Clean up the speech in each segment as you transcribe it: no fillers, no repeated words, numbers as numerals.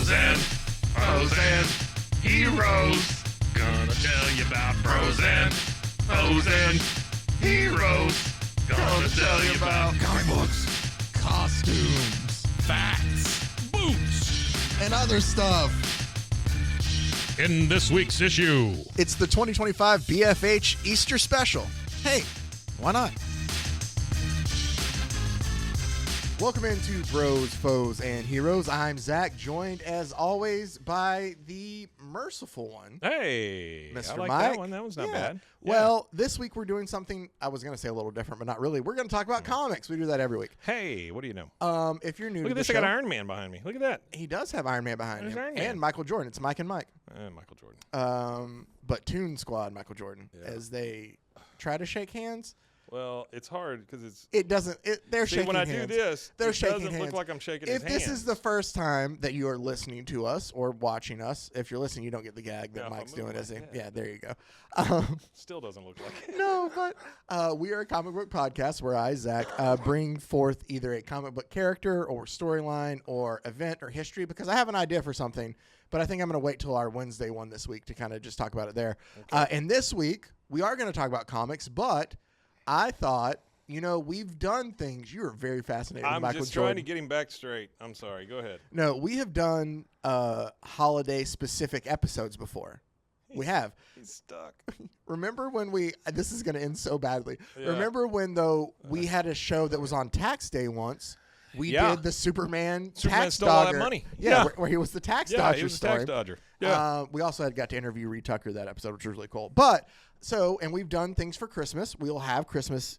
bros and heroes. Gonna tell you about bros and heroes. Gonna tell you about comic books, costumes, facts, boots, and other stuff. in this week's issue. It's the 2025 BFH Easter Special. Hey, why not? Welcome into Bros, Foes, and Heroes. I'm Zach, joined as always by the merciful one. Hey, Mr. I like Mike. that one. That was not bad. Yeah. Well, this week we're doing something, I was going to say a little different, but not really. We're going to talk about comics. We do that every week. Hey, what do you know? If you're new Look to at the this. show, I got Iron Man behind me. Look at that. he does have Iron Man behind There's him. Iron Man. And Michael Jordan. It's Mike and Mike. Michael Jordan. But Toon Squad Michael Jordan, as they try to shake hands. Well, it's hard because it's. It doesn't. They're See, shaking when I hands. do this, They're it shaking doesn't hands. look like I'm shaking his If this hands. is the first time that you are listening to us or watching us, if you're listening, you don't get the gag that Yeah, if Mike's I move doing. As my a, head. yeah, there you go. Still doesn't look like it. No, but we are a comic book podcast where I, Zach, bring forth either a comic book character or storyline or event or history because I have an idea for something, but I think I'm going to wait till our Wednesday one this week to kind of just talk about it there. Okay. And this week, we are going to talk about comics, but I thought, you know, we've done things. You are very fascinated with I'm Michael just Jordan. trying to get him back straight. I'm sorry. Go ahead. No, we have done holiday-specific episodes before. We have. He's stuck. Remember when this is going to end so badly. Yeah. Remember when, though, we had a show that was on tax day once? We Yeah. did the Superman tax stole all that dodger. money. Yeah, Yeah. Where he was the tax Yeah, dodger he was a story. tax dodger. Yeah. We also got to interview Reed Tucker that episode, which was really cool. But, and we've done things for Christmas. We'll have Christmas,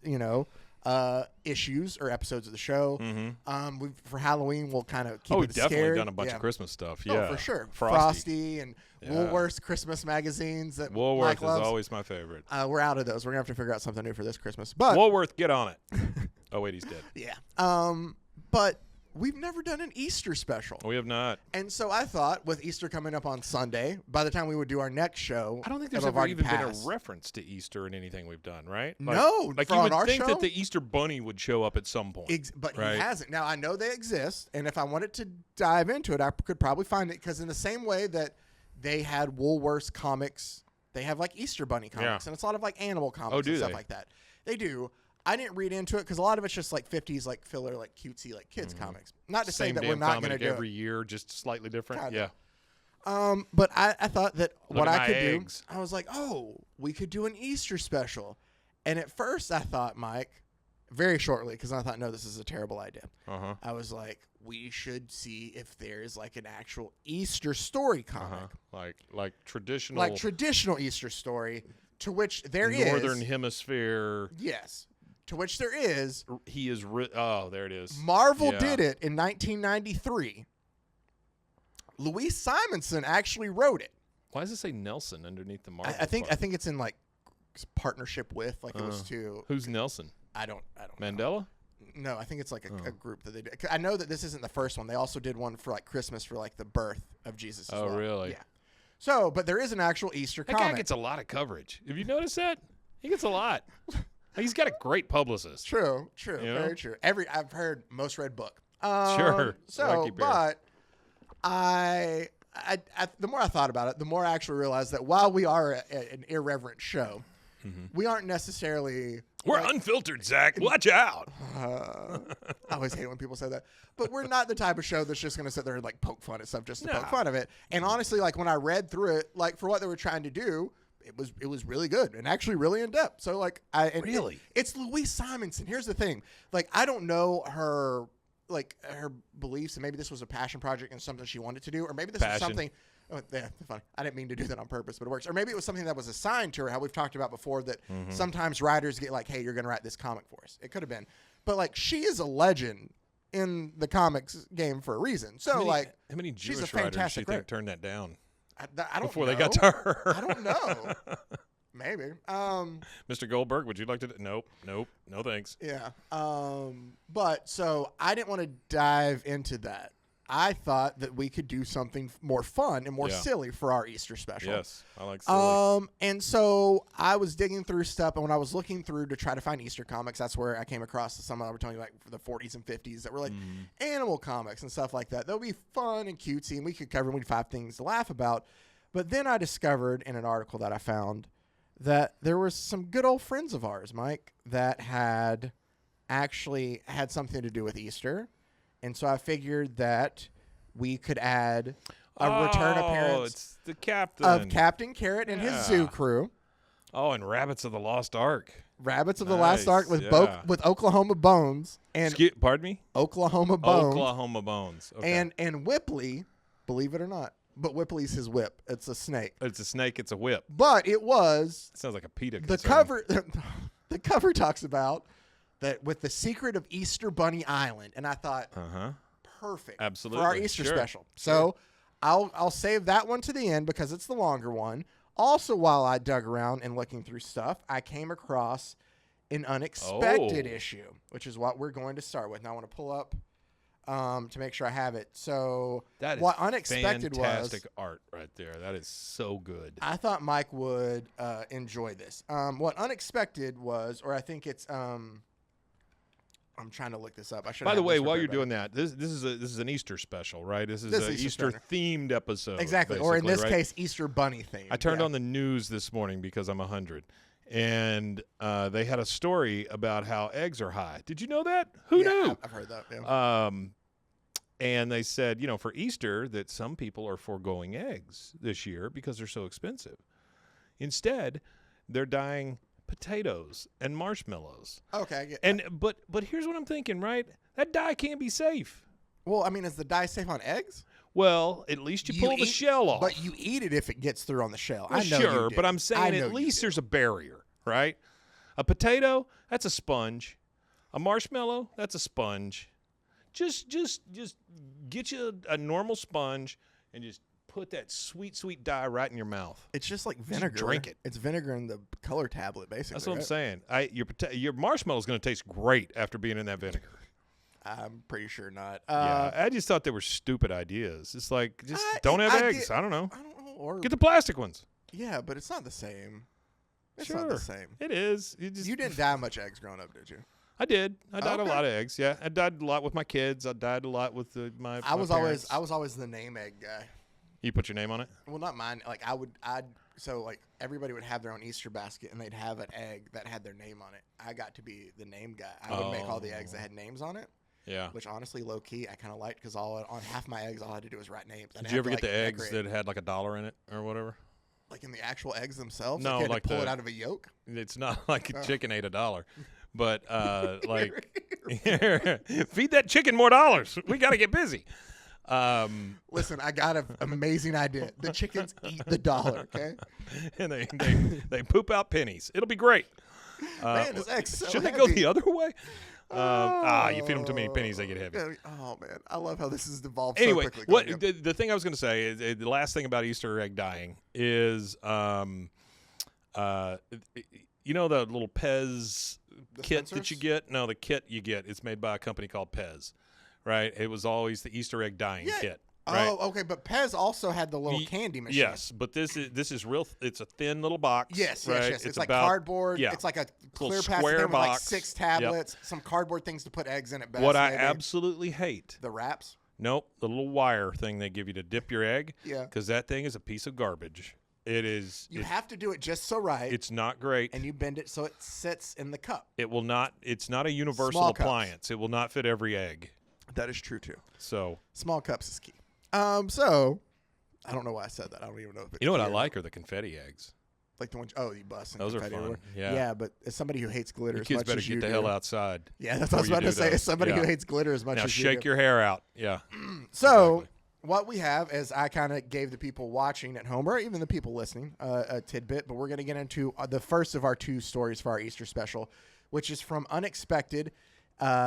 issues or episodes of the show. Mm-hmm. For Halloween, we'll kind of keep Oh, it we've definitely scary. done a bunch Yeah. of Christmas stuff. Oh, Yeah. for sure. Frosty. And Yeah. Woolworth's Christmas magazines that Woolworth Mike is loves. always my favorite. We're out of those. We're going to have to figure out something new for this Christmas. But, Woolworth, get on it. Oh, wait, he's dead. yeah. But we've never done an Easter special. We have not. And so I thought with Easter coming up on Sunday, by the time we would do our next show, I don't think there's it'll have ever already even been passed. a reference to Easter in anything we've done, right? No, Like for you on would our think show? that the Easter Bunny would show up at some point. But right? he hasn't. Now, I know they exist, and if I wanted to dive into it, I could probably find it, because in the same way that they had Woolworth's comics, they have like Easter Bunny comics, Yeah. and it's a lot of like animal comics Oh, do and stuff they? like that. They do. I didn't read into it because a lot of it's just like 50s, like filler, like cutesy, like kids comics. Not to say Same that we're damn not going to comic do every it. year, just slightly different. Kinda. Yeah. But I thought that what at I my could eggs. do, I was like, oh, we could do an Easter special. And at first I thought, Mike, very shortly, because I thought, no, this is a terrible idea. Uh-huh. I was like, we should see if there's like an actual Easter story comic. Uh-huh. Like traditional. Like traditional Easter story, to which there is. Northern Hemisphere. Yes. To which there is. He is. Oh, there it is. Marvel Yeah. did it in 1993. Louise Simonson actually wrote it. Why does it say Nelson underneath the Marvel? I think part? it's in like partnership with, like it was to. Who's Nelson? I don't know. Mandela? No, I think it's like a group that they did. I know that this isn't the first one. They also did one for like Christmas for like the birth of Jesus. As Oh, well. really? Yeah. So, but there is an actual Easter That comic. guy gets a lot of coverage. Have you noticed that? He gets a lot. He's got a great publicist. True, You know? very true. I've heard most read book. Sure. So, Lucky pair. but I the more I thought about it, the more I actually realized that while we are an irreverent show, we aren't necessarily. We're unfiltered, Zach. Watch out. I always hate when people say that. But we're not the type of show that's just going to sit there and like poke fun at stuff just to poke fun of it. And honestly, like when I read through it, like for what they were trying to do, it was really good and actually really in depth. So like Really? it's Louise Simonson. Here's the thing. Like I don't know her beliefs, and maybe this was a passion project and something she wanted to do, or maybe this was something. Oh, yeah, funny. I didn't mean to do that on purpose, but it works. Or maybe it was something that was assigned to her, how we've talked about before, that sometimes writers get like, hey, you're going to write this comic for us. It could have been. But, like, she is a legend in the comics game for a reason. So, how many she's Jewish a writers do fantastic you think writer. turned that down I don't before know. they got to her? I don't know. Maybe. Mr. Goldberg, would you like to? Nope. No thanks. Yeah. But, so, I didn't want to dive into that. I thought that we could do something more fun and more silly for our Easter special. Yes, I like silly. And so I was digging through stuff, and when I was looking through to try to find Easter comics, that's where I came across some I were telling you, like the 40s and 50s that were like animal comics and stuff like that. They'll be fun and cutesy, and we could cover 5 things to laugh about. But then I discovered in an article that I found that there were some good old friends of ours, Mike, that had actually had something to do with Easter. And so I figured that we could add a return appearance it's the captain. of Captain Carrot and his zoo crew. Oh, and Rabbits of the Lost Ark. Rabbits of the Lost Ark with with Oklahoma Bones and pardon me? Oklahoma Bones. Oklahoma Bones. Okay. And Whipley, believe it or not, but Whipley's his whip. It's a snake. It's a snake. It's a whip. But it was Sounds like a PETA the concern. cover. The cover talks about that with the secret of Easter Bunny Island, and I thought, perfect, absolutely, for our Easter special. So I'll save that one to the end because it's the longer one. Also, while I dug around and looking through stuff, I came across an unexpected issue, which is what we're going to start with. Now I want to pull up to make sure I have it. So that is what unexpected fantastic art right there. That is so good. I thought Mike would enjoy this. What unexpected was, or I think it's I'm trying to look this up. By the way, while you're doing that, this is an Easter special, right? This is an Easter themed episode. Exactly, or in this case, Easter Bunny themed. I turned on the news this morning because I'm 100, and they had a story about how eggs are high. Did you know that? Who knew? I've heard that. Yeah. And they said, for Easter, that some people are foregoing eggs this year because they're so expensive. Instead, they're dyeing potatoes and marshmallows. Okay, I get that. But here's what I'm thinking, right? That dye can't be safe. Well, I mean, is the dye safe on eggs? Well, at least you pull the shell off. But you eat it if it gets through on the shell. Well, I know sure, you did. but I'm saying at least there's a barrier, right? A potato, that's a sponge. A marshmallow, that's a sponge. Just get you a normal sponge and just put that sweet, sweet dye right in your mouth. It's just like vinegar. Just drink it. It's vinegar in the color tablet, basically. That's what I'm saying. Your marshmallow is going to taste great after being in that vinegar. I'm pretty sure not. Yeah, I just thought they were stupid ideas. It's like, don't have eggs. I don't know. Or get the plastic ones. Yeah, but it's not the same. It's sure. not the same. It is. You didn't dye much eggs growing up, did you? I did. I dyed a lot of eggs. Yeah, I dyed a lot with my kids. I dyed a lot with my parents. I was always the name egg guy. You put your name on it? Well, not mine. Like so everybody would have their own Easter basket and they'd have an egg that had their name on it. I got to be the name guy. I would make all the eggs that had names on it. Yeah. Which honestly, low key, I kind of liked because on half my eggs, all I had to do was write names. Did you ever get the eggs that had like $1 in it or whatever? Like in the actual eggs themselves? No, like pull it out of a yolk? It's not like a chicken ate $1. But like, feed that chicken more dollars. We got to get busy. Listen, I got an amazing idea. The chickens eat the dollar, okay? And they poop out pennies. It'll be great. Man, this egg's so should heavy. they go the other way? You feed them too many pennies, they get heavy. Oh man, I love how this has devolved Anyway, so quickly. the thing I was going to say is the last thing about Easter egg dyeing is, the little Pez kit that you get? No, the kit you get. It's made by a company called Pez, right? It was always the Easter egg dyeing kit. Right? Oh, okay. But Pez also had the little candy machine. Yes, but this is real. It's a thin little box. Yes, right? yes. It's like cardboard. Yeah. It's like a little clear plastic square thing with like box. 6 tablets, some cardboard things to put eggs in it. Best, what I maybe. absolutely hate. The wraps? Nope, the little wire thing they give you to dip your egg. Yeah. Because that thing is a piece of garbage. It is. You have to do it just so right. It's not great. And you bend it so it sits in the cup. It will not. It's not a universal Small appliance. cups. It will not fit every egg. That is true too. So small cups is key. So I don't know why I said that. I don't even know if it's you know what I like are the confetti eggs. Like the ones you bust. Those are fun. Everywhere. Yeah. Yeah, but as somebody who hates glitter as kids much better as get you the hell outside. Yeah, that's what I was about to say. As somebody who hates glitter as much now as you do. shake your hair out. Yeah. So exactly. What we have is I kind of gave the people watching at home or even the people listening a tidbit, but we're going to get into the first of our 2 stories for our Easter special, which is from Unexpected,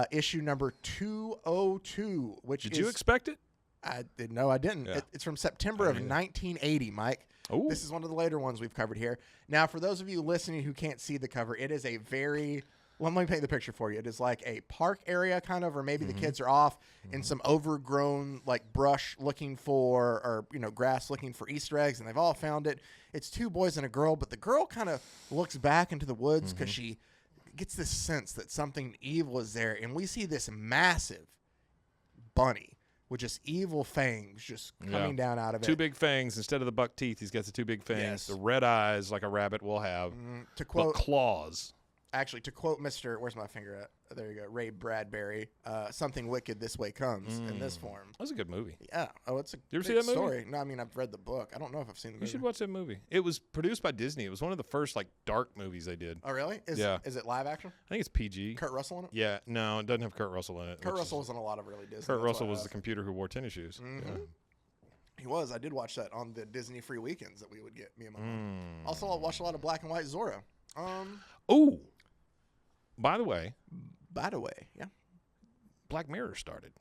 issue number 202. Did you expect it? I didn't. No, I didn't. Yeah. It's from September of 1980, Mike. Ooh. This is one of the later ones we've covered here. Now, for those of you listening who can't see the cover, it is a very Let me paint the picture for you. It is like a park area kind of, or maybe the kids are off in some overgrown like brush looking for, or grass looking for Easter eggs, and they've all found it. It's 2 boys and a girl, but the girl kind of looks back into the woods because she gets this sense that something evil is there, and we see this massive bunny with just evil fangs just coming down out of it. 2 big fangs instead of the buck teeth. He's got the 2 big fangs. Yes. The red eyes like a rabbit will have. To quote claws. Actually, to quote Mr. Where's my finger at? There you go. Ray Bradbury. Something wicked this way comes in this form. That was a good movie. Yeah. Oh, it's a you ever see good that movie? story. No, I mean, I've read the book. I don't know if I've seen the movie. You should watch that movie. It was produced by Disney. It was one of the first like dark movies they did. Oh, really? Is it live action? I think it's PG. Kurt Russell in it? Yeah. No, it doesn't have Kurt Russell in it. Kurt Russell was in a lot of really Disney. Kurt Russell was the computer who wore tennis shoes. Yeah. He was. I did watch that on the Disney free weekends that we would get, me and my mom. Also, I watched a lot of black and white Zorro. Oh, by the way, yeah. Black Mirror started.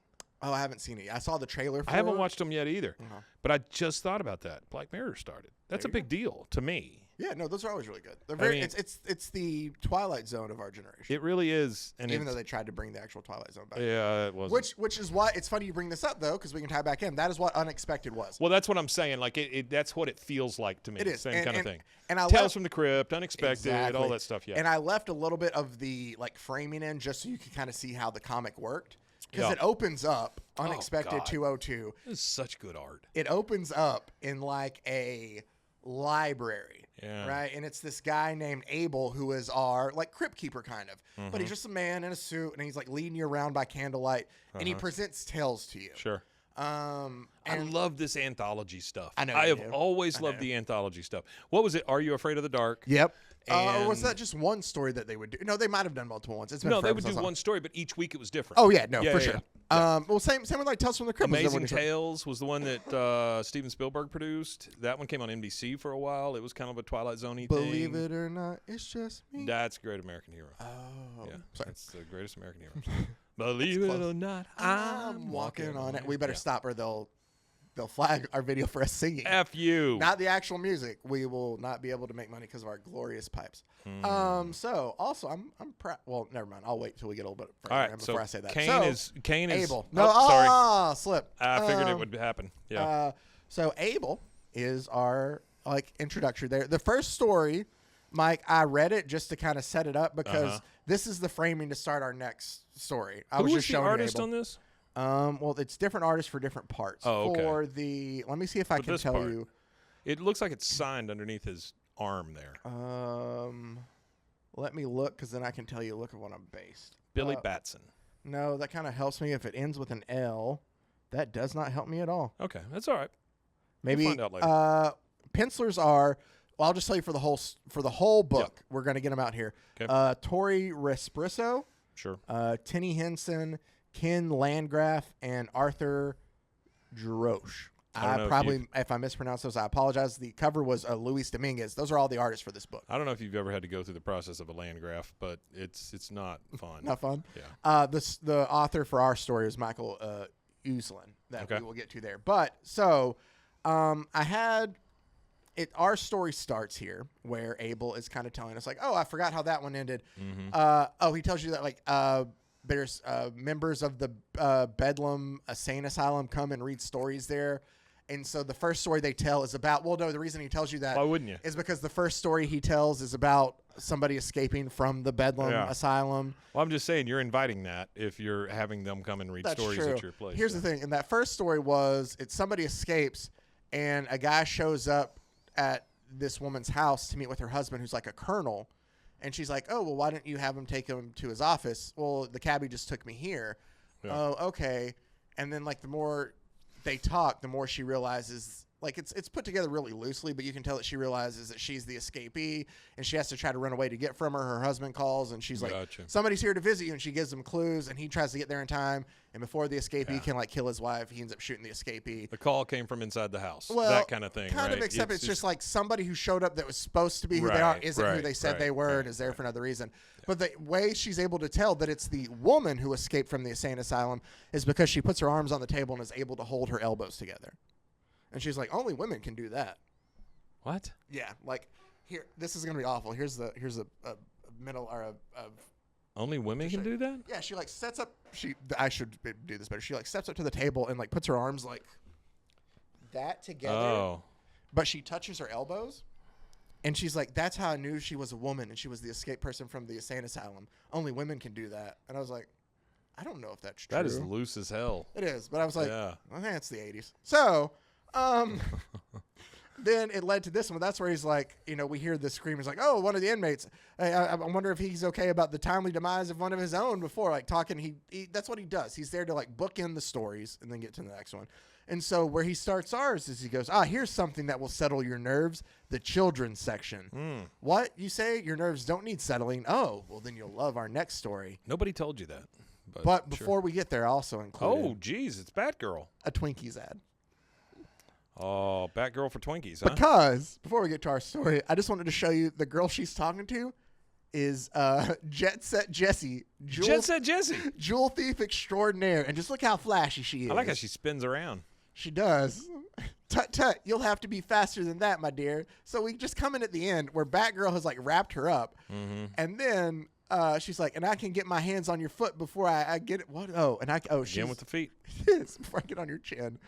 Oh, I haven't seen it. I saw the trailer for it. I haven't watched them yet either. Uh-huh. But I just thought about that. Black Mirror started. That's a big deal to me. Yeah, no, those are always really good. They're very. It's the Twilight Zone of our generation. It really is, and even though they tried to bring the actual Twilight Zone back. Yeah, it was. Which is why it's funny you bring this up though, because we can tie back in. That is what Unexpected was. Well, that's what I'm saying. Like that's what it feels like to me. It is Same kind of thing. And I Tales from the Crypt, Unexpected, exactly. all that stuff. Yeah. And I left a little bit of the like framing in just so you could kind of see how the comic worked. Because it opens up Unexpected 202. This is such good art. It opens up in like a library, right? And it's this guy named Abel who is our like crypt keeper kind of, but he's just a man in a suit and he's like leading you around by candlelight and he presents tales to you. Sure. And I love this anthology stuff. I know I you have do. always loved the anthology stuff. What was it? Are You Afraid of the Dark? Yep. Or And- was that just one story that they would do? No, they might have done multiple ones. It's been No, they forever would do since I saw one story, but each week it was different. Oh yeah, no, for yeah, sure. yeah. Well, same with like Tales from the Crypt. was Amazing one story. Tales was the one that Steven Spielberg produced. That one came on NBC for a while. It was kind of a Twilight Zone-y Believe thing. it or not, it's just me. That's Great American Hero. Oh, Yeah, sorry. that's the greatest American hero. Believe it or not, I'm walking on it. We better stop or they'll flag our video for us singing. F you. Not the actual music. We will not be able to make money because of our glorious pipes. So also I'm proud. Well, never mind. I'll wait till we get a little bit further All right, before so I say that. Cain is Abel. No, sorry. Slip. I figured it would happen. Yeah. So Abel is our like introductory there. The first story, Mike, I read it just to kind of set it up because this is the framing to start our next story. I Who was was just the showing artist you Abel. on this? Well, it's different artists for different parts. Oh, okay. For the, let me see if I can this tell part. you. It looks like it's signed underneath his arm there. Let me look because then I can tell you. Look at what I'm based. Billy Batson. No, that kind of helps me if it ends with an L. That does not help me at all. Okay, that's all right. Maybe We'll find out later. pencilers are. Well, I'll just tell you for the whole book. Yep. We're gonna get them out here. Okay. Tori Resprisso, Sure. Tenny Henson, Ken Landgraf, and Arthur Drosch. I don't know if if I mispronounce those, I apologize. The cover was Luis Dominguez. Those are all the artists for this book. I don't know if you've ever had to go through the process of a land graph, but it's not fun. Not fun. Yeah. The author for our story is Michael Uslan that Okay. we will get to there. But so I had it. Our story starts here where Abel is kind of telling us like, oh, I forgot how that one ended. He tells you that like there's members of the Bedlam Insane Asylum come and read stories there. And so the first story they tell is about, well, no, the reason he tells you that Why wouldn't you? is because the first story he tells is about somebody escaping from the Bedlam Asylum. Well, I'm just saying you're inviting that if you're having them come and read That's stories true. at your place. Here's the thing. And that first story was it's somebody escapes and a guy shows up at this woman's house to meet with her husband who's like a colonel. And she's like, oh, well, why didn't you have him take him to his office? Well, the cabbie just took me here. Yeah. Oh, okay. And then like the more they talk, the more she realizes, like it's put together really loosely, but you can tell that she realizes that she's the escapee and she has to try to run away to get from her. Her husband calls and she's like, somebody's here to visit you. And she gives him clues and he tries to get there in time. And before the escapee can like kill his wife, he ends up shooting the escapee. The call came from inside the house. Well, that kind of thing. Kind right? of, except it's just like somebody who showed up that was supposed to be who they are isn't who they said they were and is there for another reason. But the way she's able to tell that it's the woman who escaped from the insane asylum is because she puts her arms on the table and is able to hold her elbows together. And she's like, only women can do that. What? Yeah, like here, this is gonna be awful. Here's a middle or a Only women can do that? Yeah, she like sets up. I should do this better. She like steps up to the table and like puts her arms like that together. Oh. But she touches her elbows, and she's like, "That's how I knew she was a woman, and she was the escaped person from the insane asylum. Only women can do that." And I was like, "I don't know if that's true." That is loose as hell. It is, but I was like, Yeah. "I think it's the '80s." So, then it led to this one. That's where he's like, we hear the scream. He's like, "Oh, one of the inmates. I wonder if he's okay about the timely demise of one of his own." Before like talking, he that's what he does. He's there to like bookend the stories and then get to the next one. And so where he starts ours is he goes, "Here's something that will settle your nerves. The children's section." What you say? Your nerves don't need settling. Oh, well then you'll love our next story. Nobody told you that. But before we get there, I also included. Oh, geez, it's Batgirl. A Twinkies ad. Oh, Batgirl for Twinkies, huh? Because before we get to our story, I just wanted to show you the girl she's talking to is Jet Set Jessie. Jet Set Jessie. Jewel thief extraordinaire. And just look how flashy she is. I like how she spins around. She does. Tut tut, you'll have to be faster than that, my dear. So we just come in at the end where Batgirl has like wrapped her up. And then she's like, "And I can get my hands on your foot before I get it." What? She's Again with the feet. Yes, before I get on your chin.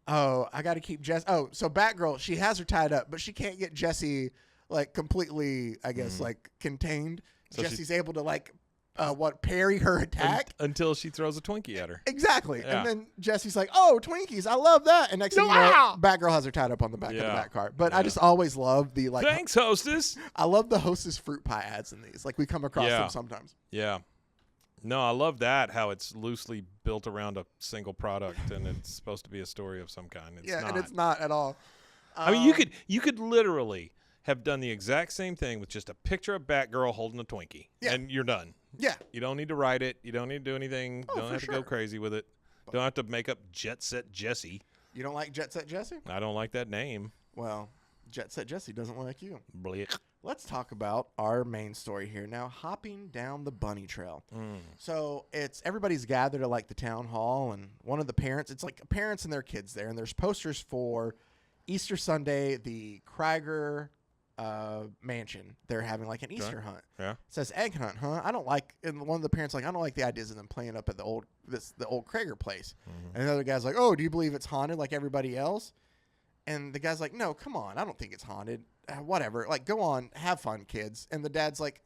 Oh, I got to keep Jess. Oh, so Batgirl, she has her tied up, but she can't get Jessie like completely, I guess, like contained. So Jessie's able to like, parry her attack until she throws a Twinkie at her. Exactly. Yeah. And then Jessie's like, "Oh, Twinkies, I love that." And next thing you know, Batgirl has her tied up on the back of the back car. But I just always love the like. Thanks, hostess. I love the Hostess fruit pie ads in these. Like we come across them sometimes. Yeah. No, I love that, how it's loosely built around a single product and it's supposed to be a story of some kind. It's not. And it's not at all. I mean, you could literally have done the exact same thing with just a picture of Batgirl holding a Twinkie, and you're done. Yeah. You don't need to write it. You don't need to do anything. You don't have to go crazy with it. Don't have to make up Jet Set Jessie. You don't like Jet Set Jessie? I don't like that name. Well, Jet Set Jessie doesn't like you. Blech. Let's talk about our main story here now, hopping down the bunny trail. So everybody's gathered at like the town hall, and one of the parents, it's like parents and their kids there, and there's posters for Easter Sunday, the Krieger mansion. They're having like an Easter hunt. Yeah. It says egg hunt, huh? I don't like, and one of the parents like, "I don't like the ideas of them playing up at the old Krieger place." And the other guy's like, "Oh, do you believe it's haunted like everybody else?" And the guy's like, "No, come on. I don't think it's haunted. Whatever. Like, go on. Have fun, kids." And the dad's like,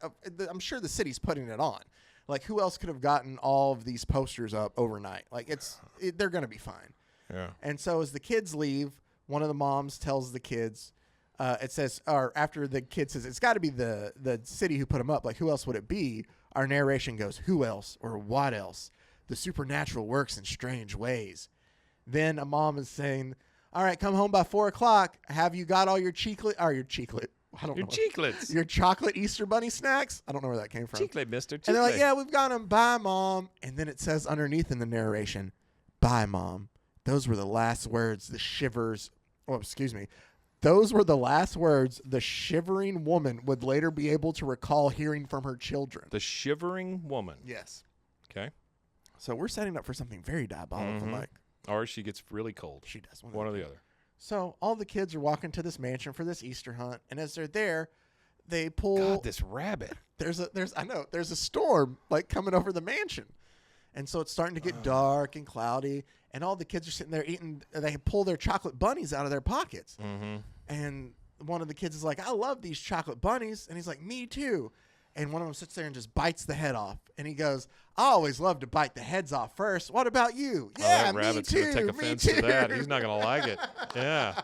"I'm sure the city's putting it on. Like, who else could have gotten all of these posters up overnight? Like, they're going to be fine." Yeah. And so as the kids leave, one of the moms tells the kids, it says, or after the kid says, "It's got to be the city who put them up. Like, who else would it be?" Our narration goes, "Who else or what else? The supernatural works in strange ways." Then a mom is saying, "All right, come home by 4:00. Have you got all your cheeklet? I don't know. Cheeklets. Your chocolate Easter bunny snacks?" I don't know where that came from. Cheeklet, mister. Cheeklet. And they're like, "Yeah, we've got them. Bye, Mom." And then it says underneath in the narration, "Bye, Mom. Those were the last words the shivers." Oh, excuse me. Those were the last words the shivering woman would later be able to recall hearing from her children. The shivering woman. Yes. Okay. So we're setting up for something very diabolical, Mike. Or she gets really cold. She does. One or the other. So all the kids are walking to this mansion for this Easter hunt, and as they're there, they pull. God, this rabbit. There's a storm like coming over the mansion, and so it's starting to get dark and cloudy, and all the kids are sitting there eating. They pull their chocolate bunnies out of their pockets, and one of the kids is like, "I love these chocolate bunnies," and he's like, "Me too." And one of them sits there and just bites the head off. And he goes, "I always love to bite the heads off first. What about you?" "Yeah, that me rabbit's too. gonna take offense to that. He's not gonna like it. Yeah.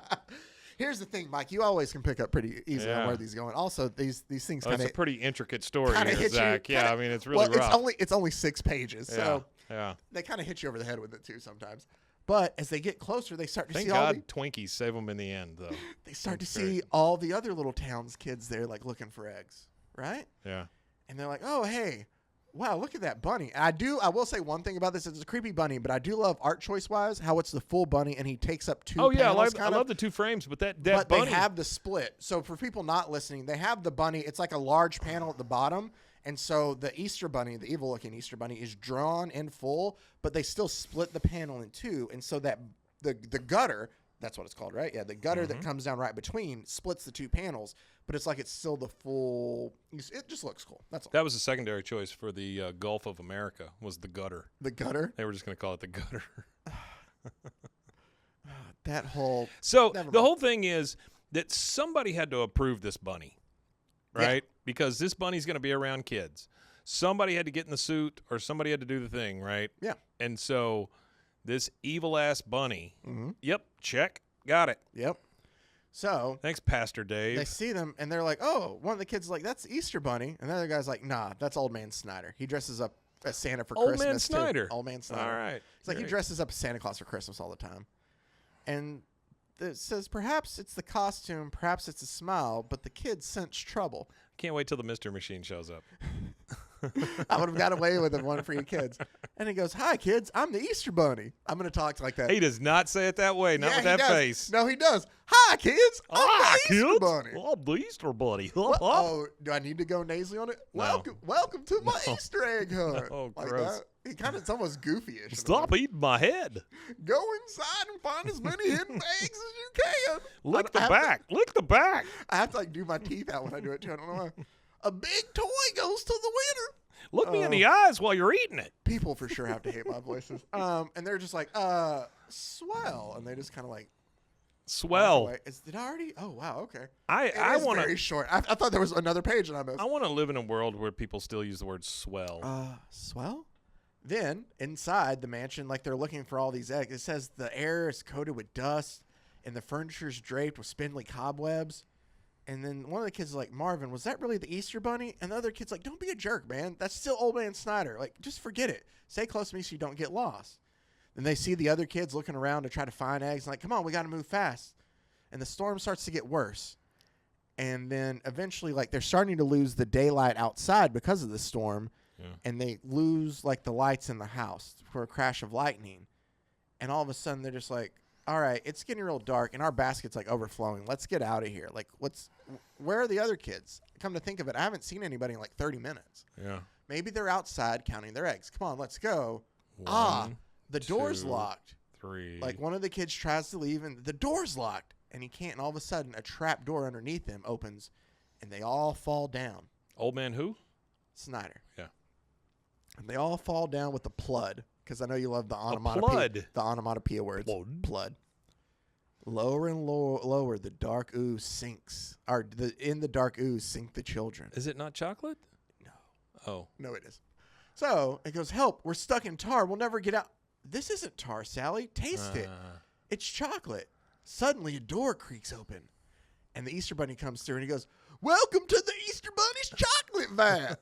Here's the thing, Mike. You always can pick up pretty easily on where these are going. Also, these things kind of. It's a pretty intricate story here, hit Zach. you. Yeah, I mean, it's really rough. It's only 6 pages, so they kind of hit you over the head with it too sometimes. But as they get closer, they start to Thank see God all the Twinkies save them in the end, though. They start to see all the other little towns kids there, like looking for eggs, right? Yeah. And they're like, "Oh, hey, wow, look at that bunny." And I will say one thing about this. It's a creepy bunny, but I do love art choice-wise how it's the full bunny and he takes up 2 panels. I love the 2 frames, but that but bunny. They have the split. So for people not listening, they have the bunny. It's like a large panel at the bottom. And so the Easter bunny, the evil-looking Easter bunny, is drawn in full, but they still split the panel in 2. And so that the gutter, That's what it's called, right? Yeah, the gutter that comes down right between splits the two panels, but it's like it's still the full. It just looks cool. That's all. That was a secondary choice for the Gulf of America. Was the gutter? The gutter. They were just going to call it the gutter. That whole. So the whole thing is that somebody had to approve this bunny, right? Yeah. Because this bunny's going to be around kids. Somebody had to get in the suit, or somebody had to do the thing, right? Yeah. And so this evil-ass bunny, yep, check, got it. Yep. So Thanks, Pastor Dave. they see them, and they're like, oh, one of the kids is like, that's the Easter Bunny. And the other guy's like, nah, that's Old Man Snyder. He dresses up as Santa for Old Christmas. Man Snyder. Too. Old Man Snyder. All right. It's like he dresses up as Santa Claus for Christmas all the time. And it says, perhaps it's the costume, perhaps it's a smile, but the kids sense trouble. Can't wait till the Mystery Machine shows up. I would have got away with it, one for you kids. And he goes, hi, kids, I'm the Easter Bunny. I'm going to talk like that. He does not say it that way, not Yeah, with he that does. face. No, he does. Hi, kids, I'm Hi, the Easter kids. Bunny. I'm the Easter Bunny. Oh, do I need to go nasally on it? No. Welcome to my Easter egg hunt. Oh, Like gross. that. He kind of, it's almost goofy-ish. Stop eating my head. Go inside and find as many hidden eggs as you can. Lick I the have back. Lick the back. I have to like do my teeth out when I do it too. I don't know why. A big toy goes to the winner. Look me in the eyes while you're eating it. People for sure have to hate my voices. And they're just like, swell. And they just kind of like, Swell. did I already? Oh, wow. Okay. I want very to. short. I thought there was another page and I missed. I want to live in a world where people still use the word swell. Swell? Then inside the mansion, like they're looking for all these eggs. It says the air is coated with dust and the furniture's draped with spindly cobwebs. And then one of the kids is like, Marvin, was that really the Easter Bunny? And the other kid's like, don't be a jerk, man. That's still Old Man Snyder. Like, just forget it. Stay close to me so you don't get lost. Then they see the other kids looking around to try to find eggs. And like, come on, we got to move fast. And the storm starts to get worse. And then eventually, like, they're starting to lose the daylight outside because of the storm. Yeah. And they lose, like, the lights in the house for a crash of lightning. And all of a sudden, they're just like, all right, it's getting real dark, and our basket's, like, overflowing. Let's get out of here. Like, where are the other kids? Come to think of it, I haven't seen anybody in, like, 30 minutes. Yeah. Maybe they're outside counting their eggs. Come on, let's go. The door's locked. 3. Like, one of the kids tries to leave, and the door's locked, and he can't. And all of a sudden, a trap door underneath them opens, and they all fall down. Old Man who? Snyder. Yeah. And they all fall down with a plud, because I know you love the onomatopoeia. The onomatopoeia words. Plud. Lower and lower, the dark ooze sinks. In the dark ooze sink the children. Is it not chocolate? No. Oh. No, it is. So it goes, help, we're stuck in tar. We'll never get out. This isn't tar, Sally. Taste it. It's chocolate. Suddenly a door creaks open, and the Easter Bunny comes through, and he goes, welcome to the Easter Bunny's chocolate vat.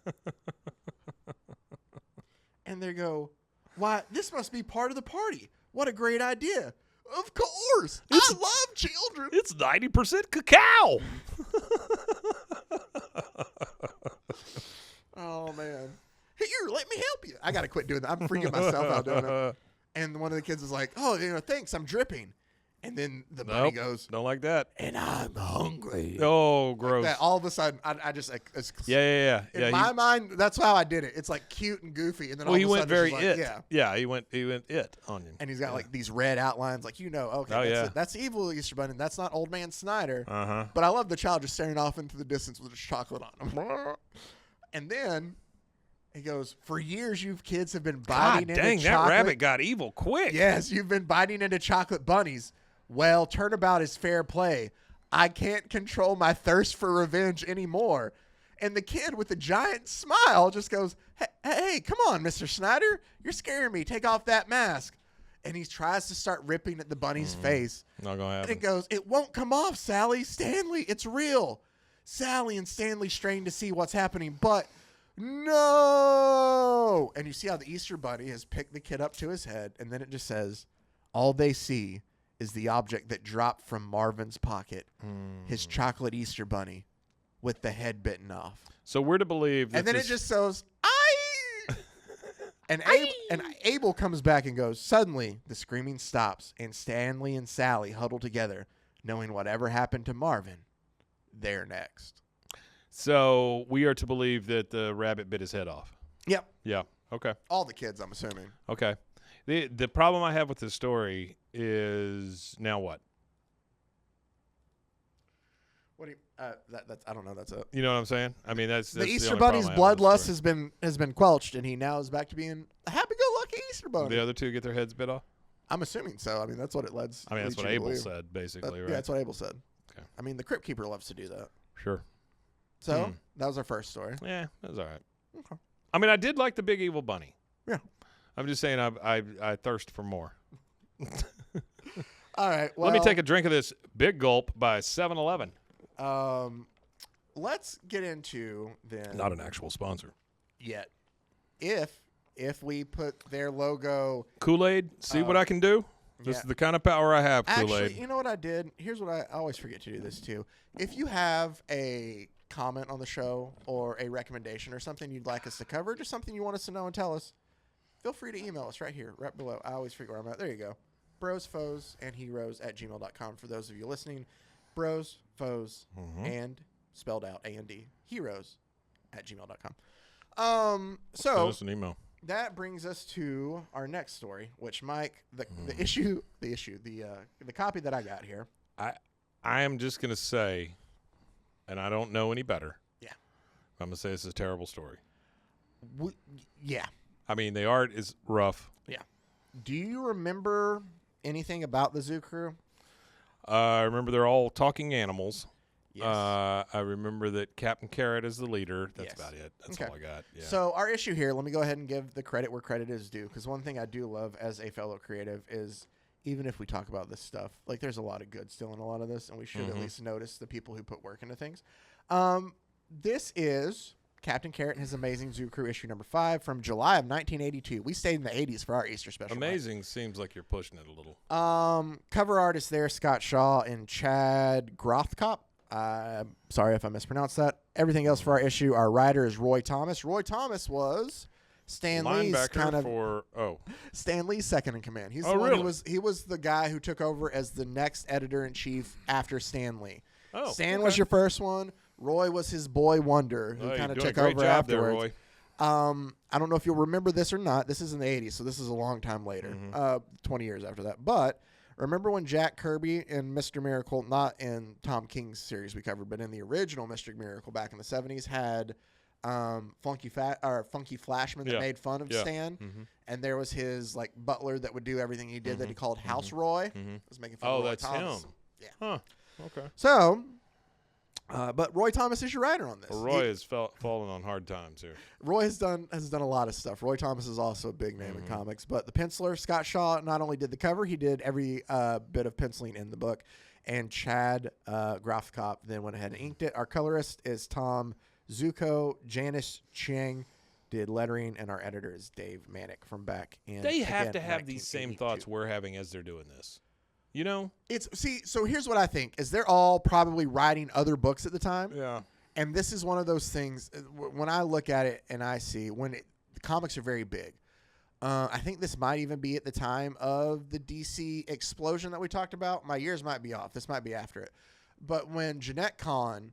And they go, why, this must be part of the party. What a great idea. Of course. I love children. It's 90% cacao. Oh, man. Here, let me help you. I got to quit doing that. I'm freaking myself out doing it. And one of the kids is like, oh, thanks, I'm dripping. And then the bunny goes, don't like that. And I'm hungry. Oh, gross. Like that, all of a sudden, I just like, yeah. In my mind, that's how I did it. It's like cute and goofy, and then all of a he went sudden, very like, it. Yeah, he went it on you. And he's got like these red outlines, like okay, that's evil Easter Bunny. That's not Old Man Snyder. But I love the child just staring off into the distance with his chocolate on him. And then he goes, for years, you kids have been biting into chocolate. Dang, that rabbit got evil quick. Yes, you've been biting into chocolate bunnies. Well, turnabout is fair play. I can't control my thirst for revenge anymore. And the kid with the giant smile just goes, hey, come on, Mr. Snyder. You're scaring me. Take off that mask. And he tries to start ripping at the bunny's face. Not going to happen. And it goes, it won't come off, Sally. Stanley, it's real. Sally and Stanley strain to see what's happening, but no. And you see how the Easter Bunny has picked the kid up to his head, and then it just says, all they see is the object that dropped from Marvin's pocket, his chocolate Easter Bunny with the head bitten off. So we're to believe that and then it just goes, and Abel comes back and goes, suddenly the screaming stops, and Stanley and Sally huddle together, knowing whatever happened to Marvin, they're next. So we are to believe that the rabbit bit his head off. Yep. Yeah. Okay. All the kids, I'm assuming. Okay. The problem I have with this story is now what? What do you? That's I don't know. That's it. You know what I'm saying? I mean, that's the Easter only Bunny's problem I have with bloodlust the story. has been quelched, and he now is back to being a happy-go-lucky Easter Bunny. The other two get their heads bit off. I'm assuming so. I mean, that's what it led. I mean, that's what Abel said, basically, right? Yeah, that's what Abel said. Okay. I mean, the Crypt Keeper loves to do that. Sure. So that was our first story. Yeah, that was all right. Okay. I mean, I did like the big evil bunny. Yeah. I'm just saying, I thirst for more. All right. Well, let me take a drink of this Big Gulp by 7-Eleven. Let's get into then. Not an actual sponsor. Yet, if we put their logo. Kool-Aid. See what I can do. This is the kind of power I have. Kool-Aid. Actually, you know what I did? Here's what I always forget to do this too. If you have a comment on the show or a recommendation or something you'd like us to cover, just something you want us to know and tell us, feel free to email us right here, right below. I always forget where I'm at. There you go. Bros, foes, and heroes @gmail.com for those of you listening. Bros, foes, and spelled out A-N-D, heroes @gmail.com. So send us an email. That brings us to our next story, which Mike, the copy that I got here. I am just gonna say, and I don't know any better. Yeah. I'm gonna say this is a terrible story. Yeah. I mean, the art is rough. Yeah. Do you remember anything about the Zoo Crew? I remember they're all talking animals. Yes. I remember that Captain Carrot is the leader. That's about it. That's Okay. all I got. Yeah. So our issue here, let me go ahead and give the credit where credit is due, because one thing I do love as a fellow creative is even if we talk about this stuff, like there's a lot of good still in a lot of this, and we should at least notice the people who put work into things. This is Captain Carrot and His Amazing Zoo Crew issue number 5 from July of 1982. We stayed in the 80s for our Easter special. Amazing seems like you're pushing it a little. Cover artist there, Scott Shaw and Chad Grothkopf. Sorry if I mispronounced that. Everything else for our issue, our writer is Roy Thomas. Roy Thomas was Stan Lee's Stan Lee's second in command. He's the one who was the guy who took over as the next editor in chief after Stan Lee. Stan was your first one. Roy was his boy wonder who kind of took over afterwards. I don't know if you'll remember this or not. This is in the 80s, so this is a long time later, 20 years after that. But remember when Jack Kirby and Mr. Miracle, not in Tom King's series we covered, but in the original Mr. Miracle back in the 70s, had Funky Flashman that made fun of Stan, and there was his like butler that would do everything he did that he called House Roy. Was making fun of Roy Thomas. Him. Yeah. Huh. Okay. So, but Roy Thomas is your writer on this. Well, Roy has fallen on hard times here. Roy has done a lot of stuff. Roy Thomas is also a big name in comics, but the penciler Scott Shaw not only did the cover, he did every bit of penciling in the book, and Chad Grothkopf then went ahead and inked it. Our colorist is Tom Ziuko. Janice Chiang did lettering, and our editor is Dave Manak from back in. They have to have these same thoughts we're having as they're doing this. You know? So here's what I think is they're all probably writing other books at the time. Yeah. And this is one of those things when I look at it and I see the comics are very big. I think this might even be at the time of the DC explosion that we talked about. My years might be off. This might be after it. But when Jeanette Kahn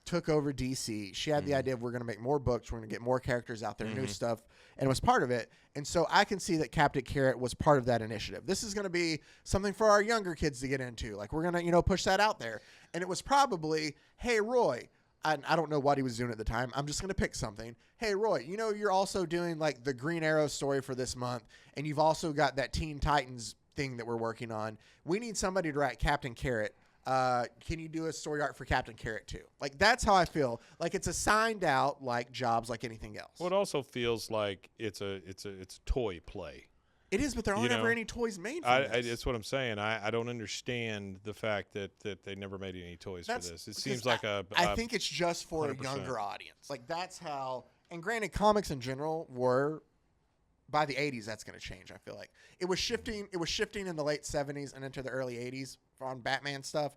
took over DC, she had the idea of we're going to make more books, we're going to get more characters out there, new stuff, and was part of it. And so I can see that Captain Carrot was part of that initiative. This is going to be something for our younger kids to get into. Like, we're going to, push that out there. And it was probably, hey, Roy, I don't know what he was doing at the time. I'm just going to pick something. Hey, Roy, you're also doing, like, the Green Arrow story for this month, and you've also got that Teen Titans thing that we're working on. We need somebody to write Captain Carrot. Can you do a story art for Captain Carrot too? Like, that's how I feel. Like, it's assigned out like jobs like anything else. Well, it also feels like it's a toy play. It is, but there aren't ever any toys made for this. That's what I'm saying. I don't understand the fact that they never made any toys for this. It seems like I think it's just for 100%. A younger audience. Like, that's how. And granted, comics in general were. By the 80s, that's going to change, I feel like. It was shifting in the late 70s and into the early 80s on Batman stuff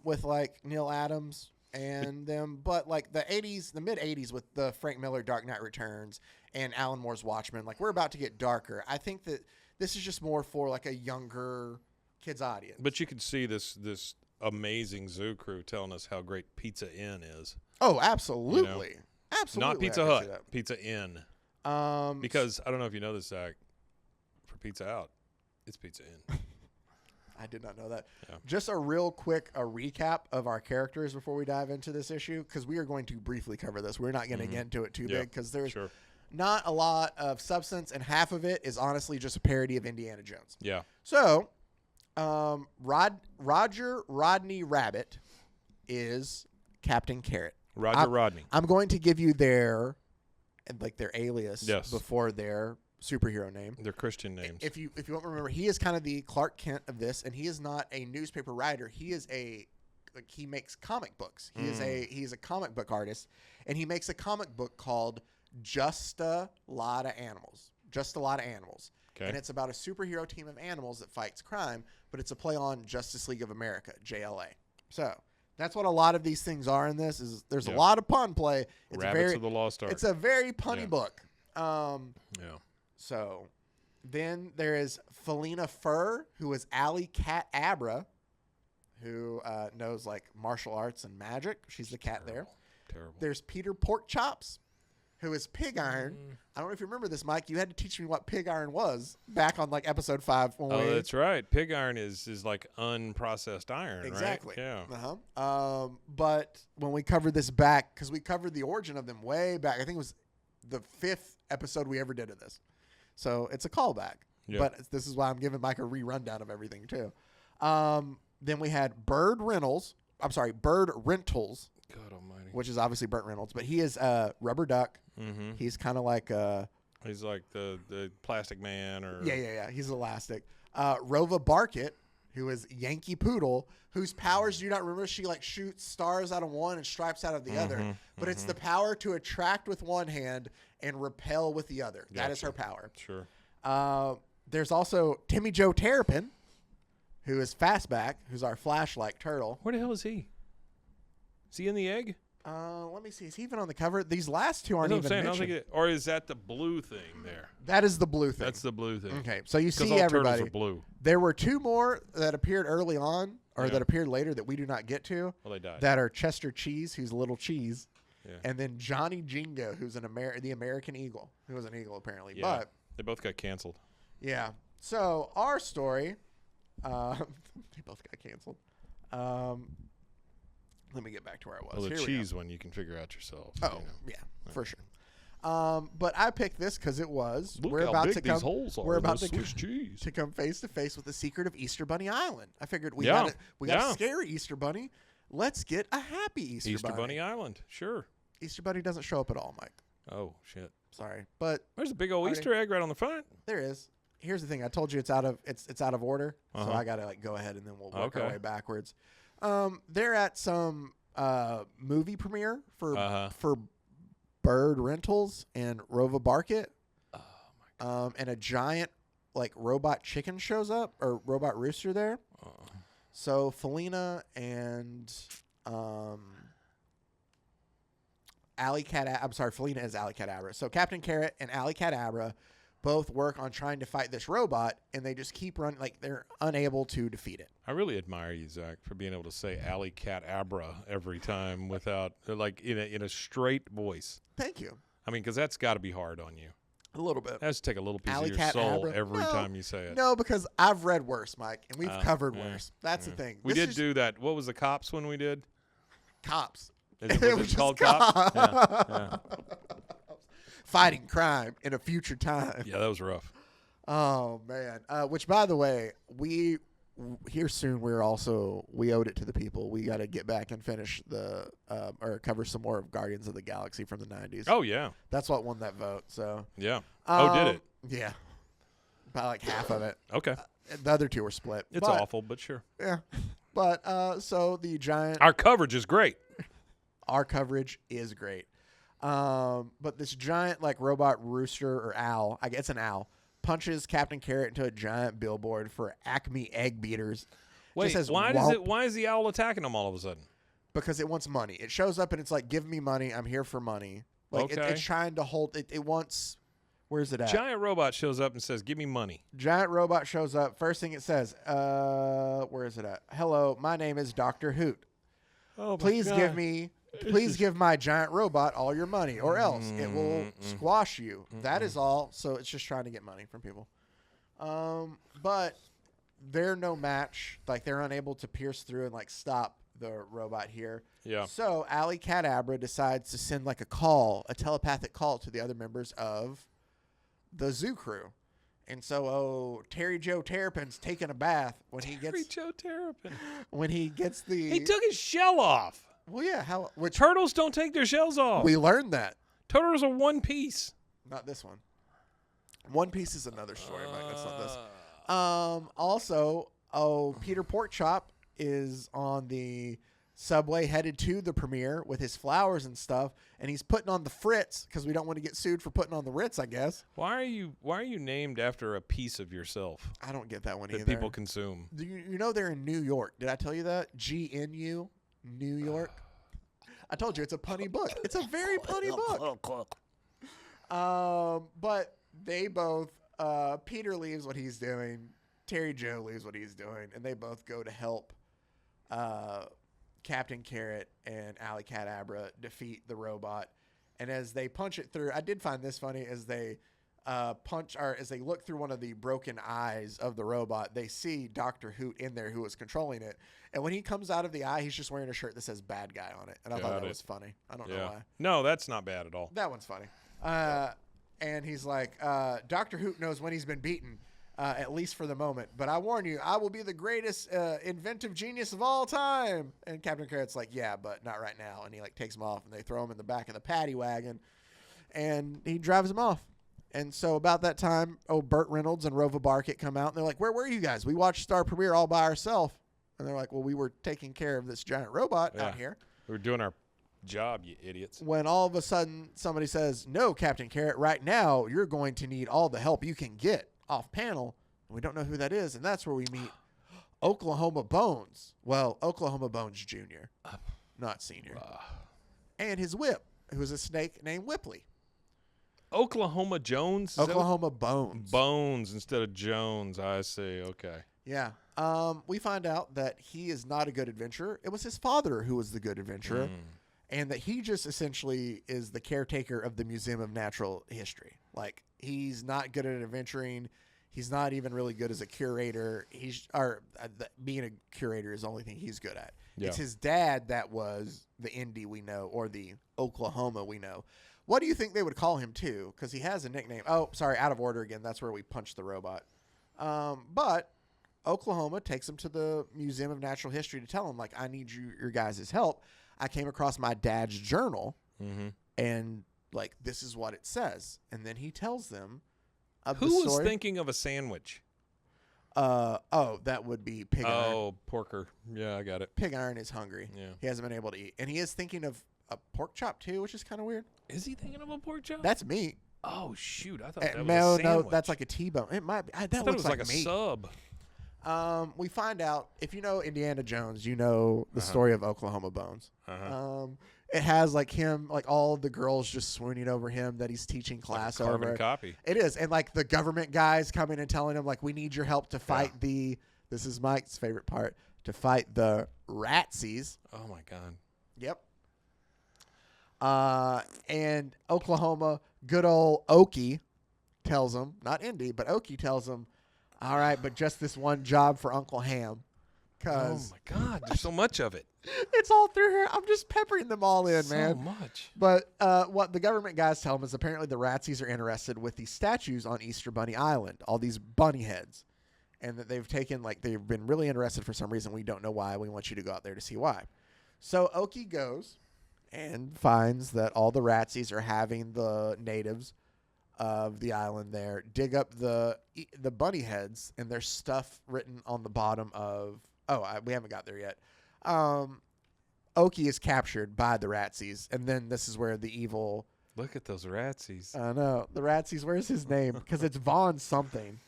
with, like, Neil Adams and them. But, like, the mid-80s with the Frank Miller Dark Knight Returns and Alan Moore's Watchmen, like, we're about to get darker. I think that this is just more for, like, a younger kids audience. But you can see this amazing Zoo Crew telling us how great Pizza Inn is. Oh, absolutely. Absolutely. Not Pizza Hut, Pizza Inn. Because I don't know if you know this, Zach. For Pizza Out, it's Pizza Inn. I did not know that. Yeah. Just a real quick recap of our characters before we dive into this issue, because we are going to briefly cover this. We're not going to get into it too big because there's not a lot of substance, and half of it is honestly just a parody of Indiana Jones. Yeah. So, Roger Rodney Rabbit is Captain Carrot. Rodney. I'm going to give you their alias before their superhero name. Their Christian names. If you won't remember, he is kind of the Clark Kent of this, and he is not a newspaper writer. He is he makes comic books. He's a comic book artist, and he makes a comic book called Just a Lot of Animals. Just a Lot of Animals. Okay. And it's about a superhero team of animals that fights crime, but it's a play on Justice League of America, JLA. So that's what a lot of these things are in this. There's a lot of pun play. It's Rabbits of the Lost Ark. It's a very punny book. Yeah. So then there is Felina Fur, who is Alley Cat Abra, who knows like martial arts and magic. She's the cat there. Terrible. There's Peter Pork Chops, who is Pig Iron. I don't know if you remember this, Mike. You had to teach me what Pig Iron was back on like episode 5. That's right. Pig iron is like unprocessed iron, exactly. Right? Yeah. But when we covered this back, because we covered the origin of them way back, I think it was the 5th episode we ever did of this. So it's a callback. Yeah. But this is why I'm giving Mike a re-rundown of everything too. Then we had Bird Rentals. God almighty. Which is obviously Burt Reynolds, but he is Rubber Duck. Mm-hmm. He's kind of like he's like the Plastic Man, or yeah. He's elastic. Rova Barkett, who is Yankee Poodle, whose powers do you not remember? She like shoots stars out of one and stripes out of the other, but it's the power to attract with one hand and repel with the other. Gotcha. That is her power. Sure. There's also Timmy Joe Terrapin, who is Fastback, who's our Flash-like turtle. Where the hell is he? Is he in the egg? Let me see. Is he even on the cover? These last two aren't even mentioned. Or is that the blue thing there? That is the blue thing. That's the blue thing. Okay, so you see all everybody. Turtles are blue. There were 2 more that appeared early on, or that appeared later that we do not get to. Well, they died. That are Chester Cheese, who's Little Cheese, and then Johnny Jingo, who's the American Eagle, who was an eagle apparently. Yeah, but they both got canceled. Yeah. So our story, they both got canceled. Let me get back to where I was. Well, the cheese one you can figure out yourself. Oh, yeah, for sure. But I picked this because it was we're about to come face to face with the secret of Easter Bunny Island. I figured we got a scary Easter Bunny. Let's get a happy Easter Bunny Island. Sure. Easter Bunny doesn't show up at all, Mike. Oh shit. Sorry, but there's a big old Easter egg right on the front. There is. Here's the thing. I told you it's out of order, so I gotta go ahead and then we'll work our way backwards. They're at some movie premiere for Bird Rentals and Rova Barkett. Oh my God. And a giant like robot chicken shows up, or robot rooster there. So Felina and Felina is Alley Cat Abra. So Captain Carrot and Alley Cat Abra both work on trying to fight this robot, and they just keep running, like they're unable to defeat it. I really admire you, Zach, for being able to say Alley Cat Abra every time without, like, in a straight voice. Thank you. I mean, because that's got to be hard on you. A little bit. It has to take a little piece Alley of your Cat soul Abra. every time you say it. No, because I've read worse, Mike, and we've covered worse. That's the thing. We did do that. What was the Cops when we did? Cops. Was it called Cops? Yeah. Fighting crime in a future time. Yeah, that was rough. Oh, man. Which, by the way, here soon we owed it to the people. We got to get back and finish or cover some more of Guardians of the Galaxy from the 90s. Oh, yeah. That's what won that vote. So yeah. Did it? Yeah. About like half of it. Okay. The other 2 were split. It's awful, but sure. Yeah. But so the giant. Our coverage is great. Our coverage is great. But this giant like robot rooster or owl, I guess it's an owl, punches Captain Carrot into a giant billboard for Acme Egg Beaters. Wait, why is the owl attacking them all of a sudden? Because it wants money. It shows up and it's like, give me money. I'm here for money. Like it's trying to hold it. It wants. Where's it at? Giant robot shows up and says, give me money. Giant robot shows up. First thing it says, where is it at? Hello, my name is Dr. Hoot. Oh, Please give my giant robot all your money, or else it will squash you. That is all. So it's just trying to get money from people. But they're no match. Like, they're unable to pierce through and, like, stop the robot here. Yeah. So Ali Cadabra decides to send, like, a telepathic call to the other members of the zoo crew. And so, Terry Joe Terrapin's taking a bath when he gets the... He took his shell off. Well, yeah. Turtles don't take their shells off. We learned that. Turtles are one piece. Not this one. One Piece is another story, Mike. That's not this. Also, Peter Porkchop is on the subway headed to the premiere with his flowers and stuff, and he's putting on the Fritz because we don't want to get sued for putting on the Ritz, I guess. Why are you named after a piece of yourself? I don't get that one either. That people consume. You know they're in New York. Did I tell you that? GNU, New York. I told you it's a punny book. It's a very punny book. But they both, Peter leaves what he's doing, Terry Joe leaves what he's doing, and they both go to help Captain Carrot and Ali Cadabra defeat the robot. And as they punch it through, I did find this funny, as they as they look through one of the broken eyes of the robot, they see Dr. Hoot in there who was controlling it. And when he comes out of the eye, he's just wearing a shirt that says bad guy on it. And I thought that was funny. I don't know why. No, that's not bad at all. That one's funny. And he's like, Dr. Hoot knows when he's been beaten, at least for the moment. But I warn you, I will be the greatest inventive genius of all time. And Captain Carrot's like, yeah, but not right now. And he like takes him off, and they throw him in the back of the paddy wagon, and he drives him off. And so about that time, Burt Reynolds and Rova Barkett come out, and they're like, where were you guys? We watched Star Premiere all by ourselves. And they're like, well, we were taking care of this giant robot out here. We were doing our job, you idiots. When all of a sudden somebody says, no, Captain Carrot, right now you're going to need all the help you can get off panel. We don't know who that is, and that's where we meet Oklahoma Bones. Well, Oklahoma Bones Jr., not Senior. And his whip, who is a snake named Whipley. Oklahoma Jones? Oklahoma Bones. Bones instead of Jones. I see. Okay. Yeah. We find out that he is not a good adventurer. It was his father who was the good adventurer. And that he just essentially is the caretaker of the Museum of Natural History. Like, he's not good at adventuring. He's not even really good as a curator. Being a curator is the only thing he's good at. Yeah. It's his dad that was the Indy we know, or the Oklahoma we know. What do you think they would call him, too? Because he has a nickname. Oh, sorry, out of order again. That's where we punched the robot. But Oklahoma takes him to the Museum of Natural History to tell him, like, I need your guys' help. I came across my dad's journal, and, like, this is what it says. And then he tells them of the story. Who was thinking of a sandwich? That would be Pig Iron. Oh, Porker. Yeah, I got it. Pig Iron is hungry. Yeah. He hasn't been able to eat. And he is thinking of a pork chop, too, which is kind of weird. Is he thinking of a pork chop? That's meat. Oh, shoot. I thought that was a sandwich. No, that's like a T-bone. It might be. That looks like a meat. Sub. We find out, if you know Indiana Jones, you know the story of Oklahoma Bones. It has like him, like all of the girls just swooning over him that he's teaching class like a over. Copy. It is. And like the government guys coming and telling him, like, we need your help to fight this is Mike's favorite part, to fight the Ratsies. Oh my God. Yep. And Oklahoma, good old Okie tells him, not Indy, but Okie tells him, all right, but just this one job for Uncle Ham. Oh my God, there's so much of it. It's all through here. I'm just peppering them all in, man. So much. But what the government guys tell him is apparently the Ratsies are interested with these statues on Easter Bunny Island, all these bunny heads. And that they've been really interested for some reason. We don't know why. We want you to go out there to see why. So Okie goes and finds that all the Ratsies are having the natives of the island there dig up the bunny heads, and there's stuff written on the bottom of we haven't got there yet. Okie is captured by the Ratsies, and then this is where the evil look at those Ratsies. I know the Ratsies. Where's his name? Because it's Von something.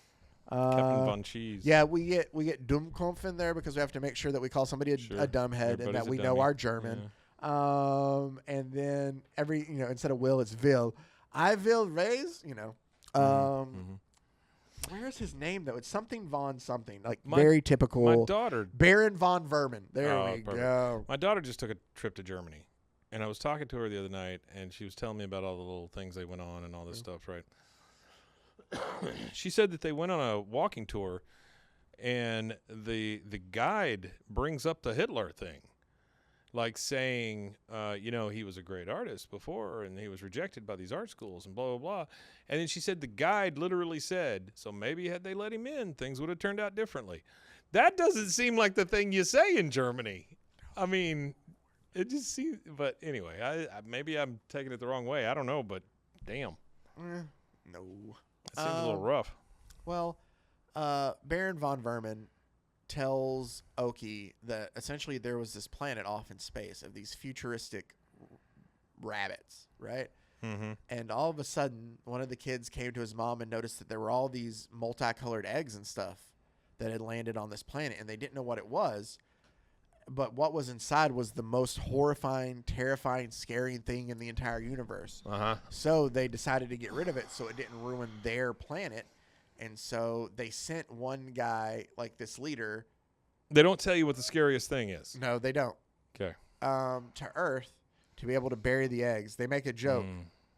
Captain Von Cheese. Yeah, we get Dummkopf in there because we have to make sure that we call somebody a dumbhead and that we know our German. Yeah. And then instead of Will, it's Will. I will raise, Where's his name, though? It's something Von something. Like, very typical. My daughter. Baron von Vermin. There we perfect. go. My daughter just took a trip to Germany. And I was talking to her the other night, and she was telling me about all the little things they went on and all this stuff, right? She said that they went on a walking tour, And the guide brings up the Hitler thing, like saying, he was a great artist before and he was rejected by these art schools and blah, blah, blah. And then she said the guide literally said, so maybe had they let him in, things would have turned out differently. That doesn't seem like the thing you say in Germany. I mean, it just seems, but anyway, I maybe I'm taking it the wrong way. I don't know, but damn. No. It seems a little rough. Well, Baron von Vermin tells Oki that essentially there was this planet off in space of these futuristic rabbits, right? Mm-hmm. And all of a sudden, one of the kids came to his mom and noticed that there were all these multicolored eggs and stuff that had landed on this planet, and they didn't know what it was. But what was inside was the most horrifying, terrifying, scaring thing in the entire universe. Uh-huh. So they decided to get rid of it so it didn't ruin their planet. And so they sent one guy, like this leader. They don't tell you what the scariest thing is. No, they don't. Okay. To Earth to be able to bury the eggs. They make a joke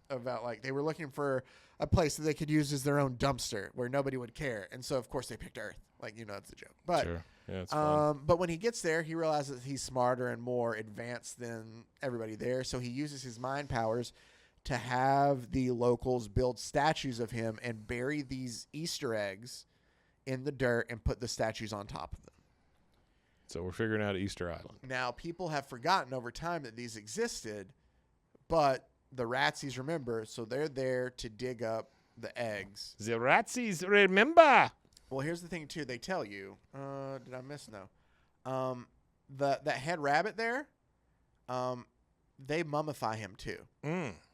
about, like, they were looking for a place that they could use as their own dumpster where nobody would care. And so, of course, they picked Earth. Like, it's a joke. But, sure. Yeah, it's fun. But when he gets there, he realizes he's smarter and more advanced than everybody there. So he uses his mind powers to have the locals build statues of him and bury these Easter eggs in the dirt and put the statues on top of them. So we're figuring out Easter Island. Now, people have forgotten over time that these existed, but the Ratsies remember, so they're there to dig up the eggs. The Ratsies remember. Well, here's the thing, too. They tell you. Did I miss? No. That head rabbit there, they mummify him, too.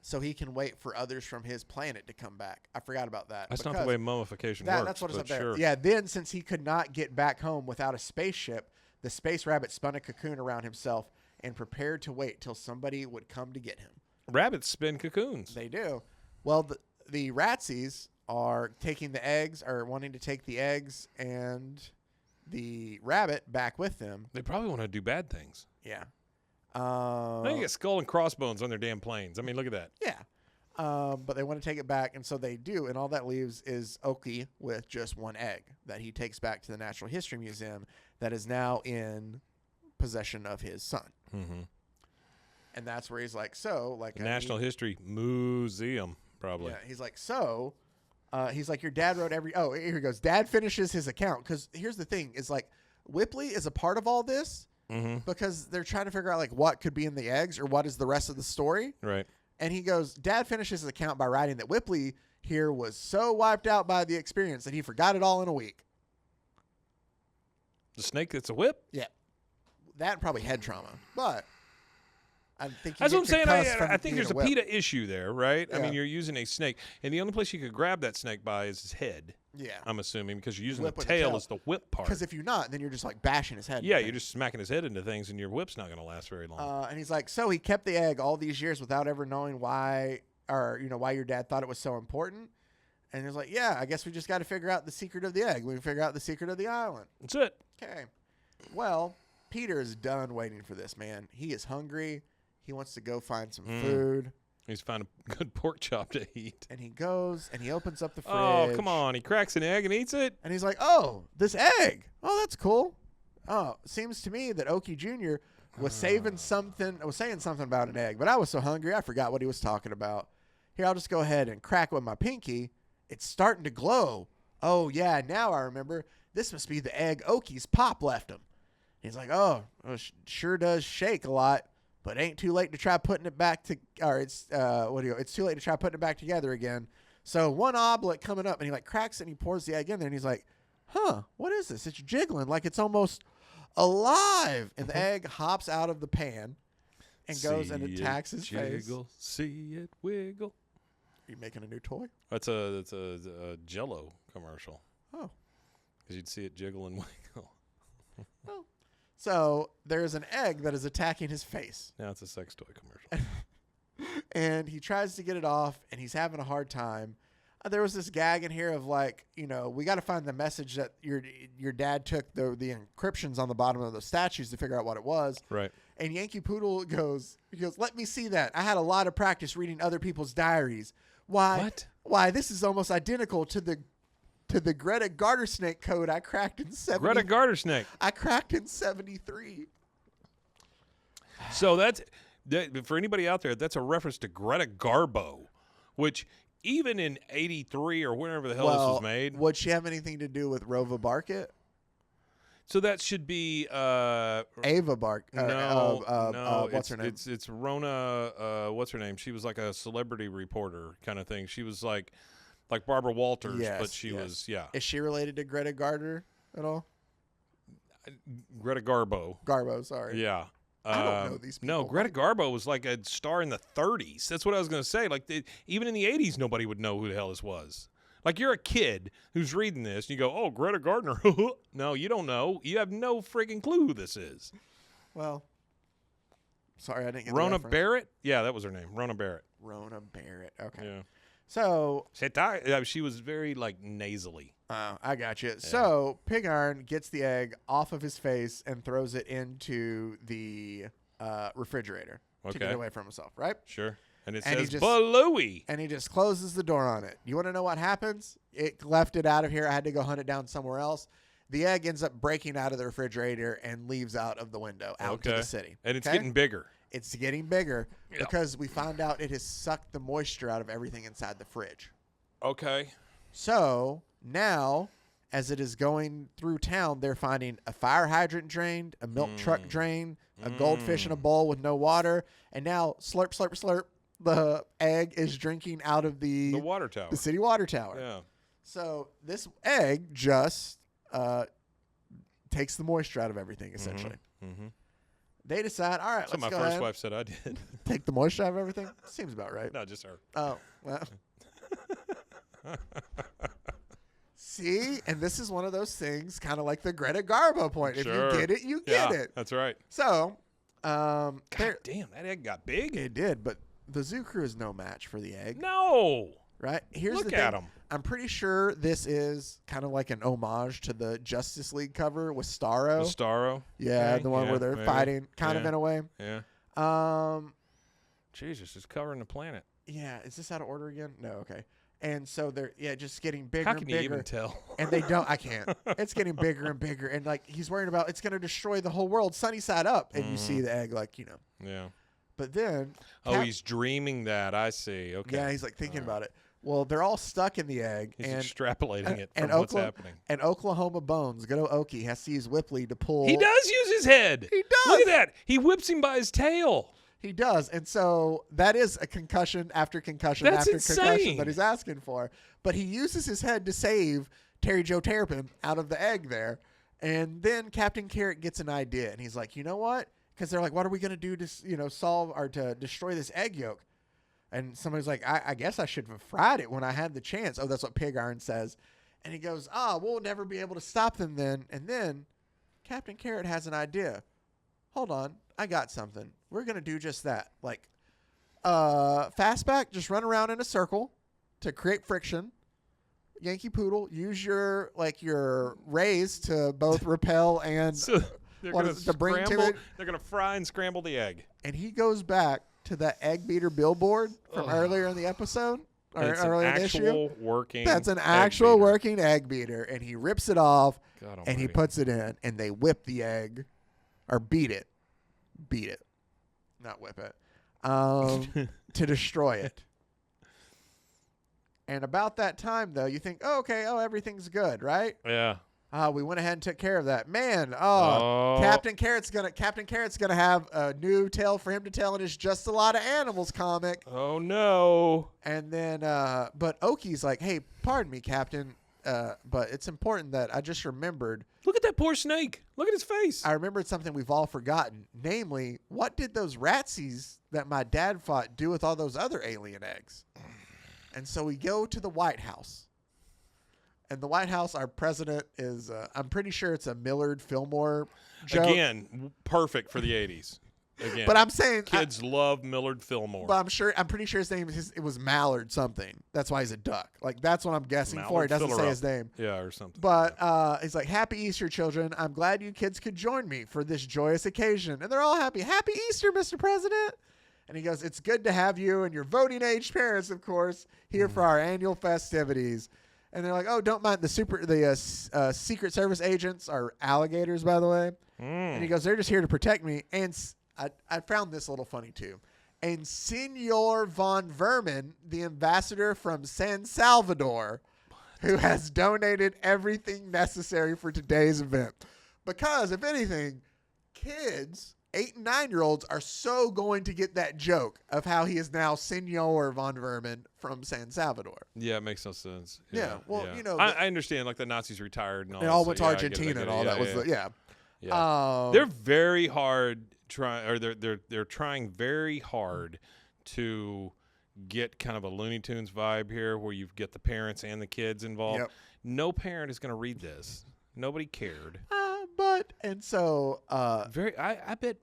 So he can wait for others from his planet to come back. I forgot about that. That's not the way mummification works. That's what it's up there. Sure. Yeah, then since he could not get back home without a spaceship, the space rabbit spun a cocoon around himself and prepared to wait till somebody would come to get him. Rabbits spin cocoons. They do. Well, the Ratsies are taking the eggs, or wanting to take the eggs and the rabbit back with them. They probably want to do bad things. Yeah. They get skull and crossbones on their damn planes. I mean, look at that. Yeah. But they want to take it back, and so they do, and all that leaves is Oki with just one egg that he takes back to the Natural History Museum that is now in possession of his son. Mm-hmm. And that's where he's like, the National History Museum, probably. Yeah, he's like, he's like, your dad wrote here he goes. Dad finishes his account, because here's the thing, is like, Whipley is a part of all this because they're trying to figure out, like, what could be in the eggs or what is the rest of the story. Right. And he goes, Dad finishes his account by writing that Whipley here was so wiped out by the experience that he forgot it all in a week. The snake that's a whip? Yeah. That and probably head trauma. But I think that's what I'm saying. I think there's a PETA PETA issue there, right? Yeah. I mean, you're using a snake, and the only place you could grab that snake by is his head. Yeah. I'm assuming, because you're using Whip the with tail as the whip part. Because if you're not, then you're just like bashing his head. Yeah, you're just smacking his head into things, and your whip's not going to last very long. And he's like, so he kept the egg all these years without ever knowing why, or why your dad thought it was so important. And he's like, yeah, I guess we just got to figure out the secret of the egg. We can figure out the secret of the island. That's it. Okay. Well, Peter is done waiting for this, man. He is hungry. He wants to go find some food. He's found a good pork chop to eat. And he goes and he opens up the fridge. Oh, come on. He cracks an egg and eats it? And he's like, oh, this egg. Oh, that's cool. Oh, seems to me that Oki Jr. was saying something about an egg. But I was so hungry, I forgot what he was talking about. Here, I'll just go ahead and crack with my pinky. It's starting to glow. Oh, yeah, now I remember. This must be the egg Oki's pop left him. He's like, sure does shake a lot. But ain't too late to try putting it back to, or it's too late to try putting it back together again. So one omelet coming up, and he like cracks it, and he pours the egg in there, and he's like, what is this? It's jiggling like it's almost alive. And the egg hops out of the pan and goes and attacks his face. See it wiggle. Are you making a new toy? That's a Jell-O commercial. Oh. Because you'd see it jiggle and wiggle. Oh. So there's an egg that is attacking his face. Now it's a sex toy commercial. And he tries to get it off, and he's having a hard time. There was this gag in here of like, we got to find the message that your dad took the encryptions on the bottom of the statues to figure out what it was. Right. And Yankee Poodle goes, let me see that. I had a lot of practice reading other people's diaries. Why? What? Why, this is almost identical to the to the Greta Gartersnake code I cracked in 70. Greta Gartersnake. I cracked in 73. So that's for anybody out there. That's a reference to Greta Garbo, which even in '83 or whenever the hell this was made. Would she have anything to do with Rova Barkett? So that should be Ava Bark. No, what's her name? It's Rona. What's her name? She was like a celebrity reporter kind of thing. She was like Barbara Walters, but she was Is she related to Greta Garter at all? Greta Garbo. Garbo, sorry. Yeah. I don't know these people. No, Greta Garbo was like a star in the 30s. That's what I was going to say. Like even in the 80s, nobody would know who the hell this was. Like you're a kid who's reading this, and you go, "Oh, Greta Gardner." No, you don't know. You have no friggin' clue who this is. Well, sorry, I didn't get Rona the reference. Barrett. Yeah, that was her name. Rona Barrett. Rona Barrett. Okay. Yeah. So she was very like nasally. I got you. Yeah. So Pig Iron gets the egg off of his face and throws it into the refrigerator to get away from himself, right? Sure. And it says Balooey. And he just closes the door on it. You want to know what happens? It left it out of here. I had to go hunt it down somewhere else. The egg ends up breaking out of the refrigerator and leaves out of the window out to the city. And it's getting bigger. It's getting bigger because we found out it has sucked the moisture out of everything inside the fridge. Okay. So now, as it is going through town, they're finding a fire hydrant drained, a milk truck drained, a goldfish in a bowl with no water, and now slurp, slurp, slurp, the egg is drinking out of the water tower, the city water tower. Yeah. So this egg just takes the moisture out of everything, essentially. Mm-hmm. They decide, all right, that's let's what go my first ahead. wife said I did. Take the moisture out of everything? Seems about right. No, just her. Oh, well. See? And this is one of those things, kind of like the Greta Garbo point. Sure. If you get it, you get it. That's right. So, God damn, that egg got big. It did, but the zoo crew is no match for the egg. No. Right? Here's Look the thing. at them. I'm pretty sure this is kind of like an homage to the Justice League cover with Starro. The Starro? Yeah, okay. the one where they're fighting, kind of in a way. Yeah. Jesus, it's covering the planet. Yeah, is this out of order again? No, okay. And so they're just getting bigger How and can bigger. you even tell? And they don't. I can't. It's getting bigger and bigger, and like he's worried about it's going to destroy the whole world, sunny side up. And you see the egg, like Yeah. But then, he's dreaming that. I see. Okay. Yeah, he's like thinking about it. Well, they're all stuck in the egg. He's and extrapolating it from what's happening. And Oklahoma Bones, good old Okie, has to use Whipley to pull. He does use his head. He does. Look at that. He whips him by his tail. He does. And so that is a concussion after concussion That's after insane. concussion that he's asking for. But he uses his head to save Terry Joe Terrapin out of the egg there. And then Captain Carrot gets an idea. And he's like, you know what? Because they're like, what are we going to do to, solve or to destroy this egg yolk? And somebody's like, I guess I should have fried it when I had the chance. Oh, that's what Pig Iron says. And he goes, we'll never be able to stop them then. And then Captain Carrot has an idea. Hold on. I got something. We're going to do just that. Like, fastback, just run around in a circle to create friction. Yankee Poodle, use your rays to both repel and so they're going to bring to it. They're going to fry and scramble the egg. And he goes back to that egg beater billboard from earlier in the episode or earlier in the issue. That's an actual working egg beater, and he rips it off and he puts it in, and they whip the egg or beat it, not whip it, to destroy it. And about that time, though, you think, everything's good, right? Yeah. We went ahead and took care of that. Man, Captain Carrot's gonna have a new tale for him to tell in his Just a Lot of Animals comic. Oh no. And then but Okie's like, hey, pardon me, Captain, but it's important that I just remembered. Look at that poor snake. Look at his face. I remembered something we've all forgotten. Namely, what did those ratsies that my dad fought do with all those other alien eggs? And so we go to the White House. And the White House, our president is, I'm pretty sure it's a Millard Fillmore joke. Again, perfect for the 80s. Again. But I'm saying. Kids love Millard Fillmore. But I'm pretty sure his name it was Mallard something. That's why he's a duck. Like, that's what I'm guessing for. He doesn't say his name. Yeah, or something. But he's like, Happy Easter, children. I'm glad you kids could join me for this joyous occasion. And they're all happy. Happy Easter, Mr. President. And he goes, it's good to have you and your voting age parents, of course, here for our annual festivities. And they're like, oh, don't mind the Secret Service agents are alligators, by the way. And he goes, they're just here to protect me. And I found this a little funny too. And Senor Von Vermin, the ambassador from San Salvador, who has donated everything necessary for today's event. Because, if anything, kids, 8 and 9-year-olds, are so going to get that joke of how he is now Senor Von Vermin from San Salvador. Yeah, it makes no sense. Yeah, well, you know. I understand, like, the Nazis retired and all They that. all went to I Argentina get it. and all that was Yeah. They're They're very hard they're trying very hard to get kind of a Looney Tunes vibe here where you get the parents and the kids involved. Yep. No parent is going to read this. Nobody cared. I bet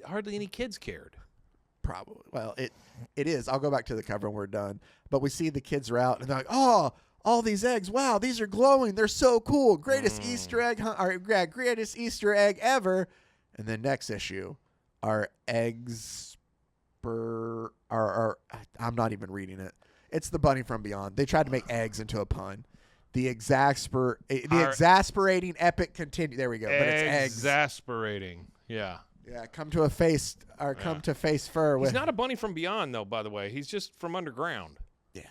hardly any kids cared. Probably. Well, it is. I'll go back to the cover when we're done. But we see the kids are out and they're like, oh, all these eggs. Wow, these are glowing. They're so cool. Greatest Easter egg greatest Easter egg ever. And then next issue, our eggs I'm not even reading it. It's the Bunny from Beyond. They tried to make eggs into a pun. The exasperating epic continue. There we go. But it's eggs. Exasperating. Yeah. Yeah, come to face fur. He's not a bunny from beyond, though, by the way. He's just from underground. Yeah.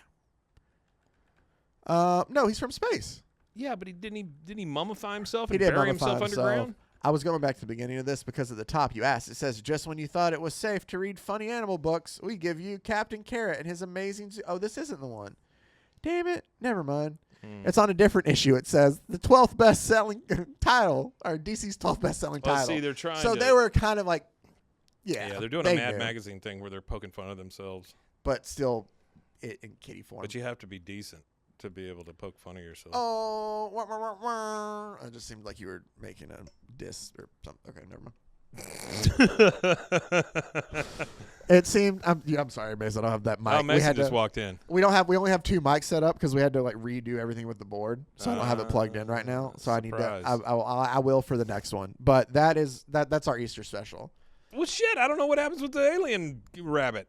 No, he's from space. Yeah, but didn't he mummify himself He and did bury mummify himself underground? I was going back to the beginning of this because at the top you asked. It says, just when you thought it was safe to read funny animal books, we give you Captain Carrot and his amazing Oh, this isn't the one. Damn it. Never mind. It's on a different issue. It says the 12th best-selling title, or DC's 12th best-selling title. See, they're trying So they were kind of like, yeah, they're doing a Mad Magazine thing where they're poking fun of themselves. But still in kitty form. But you have to be decent to be able to poke fun of yourself. Oh, wah, wah, wah, wah. It just seemed like you were making a diss or something. Okay, never mind. It seemed. I'm sorry, Mason. I don't have that mic. Oh, Mason just walked in. We only have 2 mics set up because we had to like redo everything with the board, so I don't have it plugged in right now. So I need to. I will for the next one. But that's our Easter special. Well, shit. I don't know what happens with the alien rabbit.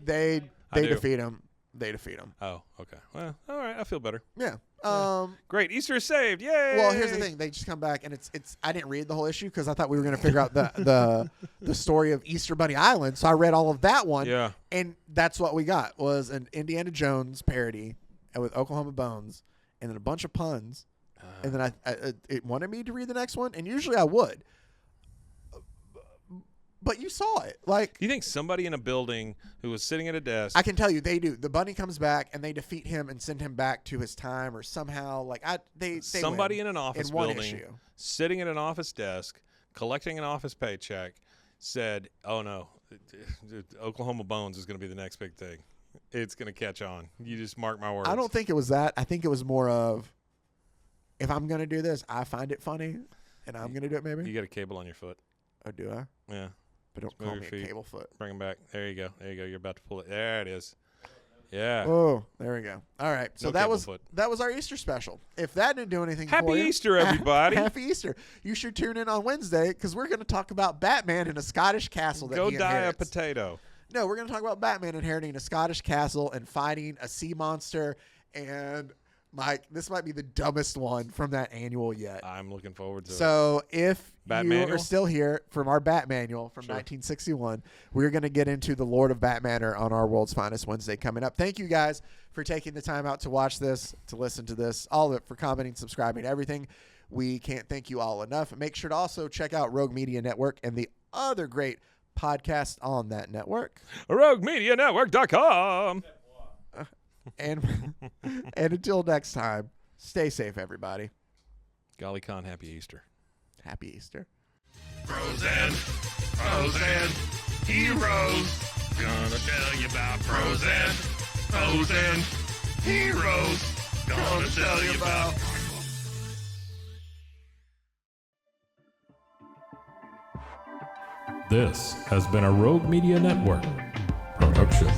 They defeat him. They defeat him. Oh, okay. Well, all right. I feel better. Yeah. Great. Easter is saved. Yay. Well, here's the thing. They just come back, and it's. I didn't read the whole issue because I thought we were going to figure out the story of Easter Bunny Island. So I read all of that one. Yeah. And that's what we got was an Indiana Jones parody with Oklahoma Bones, and then a bunch of puns. And then it wanted me to read the next one, and usually I would. But you saw it. Like, you think somebody in a building who was sitting at a desk? I can tell you, they do. The bunny comes back and they defeat him and send him back to his time, or somehow, like they somebody win in an office in one building, issue. sitting at an office desk, collecting an office paycheck, said, "Oh no, Oklahoma Bones is going to be the next big thing. It's going to catch on. You just mark my words." I don't think it was that. I think it was more of, if I'm going to do this, I find it funny, and I'm going to do it. Maybe you got a cable on your foot. Oh, do I? Yeah. But don't call me a cable foot. Bring him back. There you go. You're about to pull it. There it is. Yeah. Oh, there we go. All right. So No that was foot. our Easter special. If that didn't do anything Happy for you, Easter, everybody. Happy Easter. You should tune in on Wednesday because we're going to talk about Batman in a Scottish castle that Go he die inherits. a potato. No, we're going to talk about Batman inheriting a Scottish castle and fighting a sea monster. And Mike, this might be the dumbest one from that annual yet. I'm looking forward to it. So if Bat you Manual? are still here from our Bat Manual from 1961, we're going to get into the Lord of Batmanor on our World's Finest Wednesday coming up. Thank you guys for taking the time out to watch this, to listen to this, all of it, for commenting, subscribing, everything. We can't thank you all enough. Make sure to also check out Rogue Media Network and the other great podcasts on that network. RogueMediaNetwork.com. And until next time, stay safe, everybody. Golly con, happy Easter. Happy Easter. Pros and heroes. Gonna tell you about pros and heroes. Gonna tell you about. This has been a Rogue Media Network production.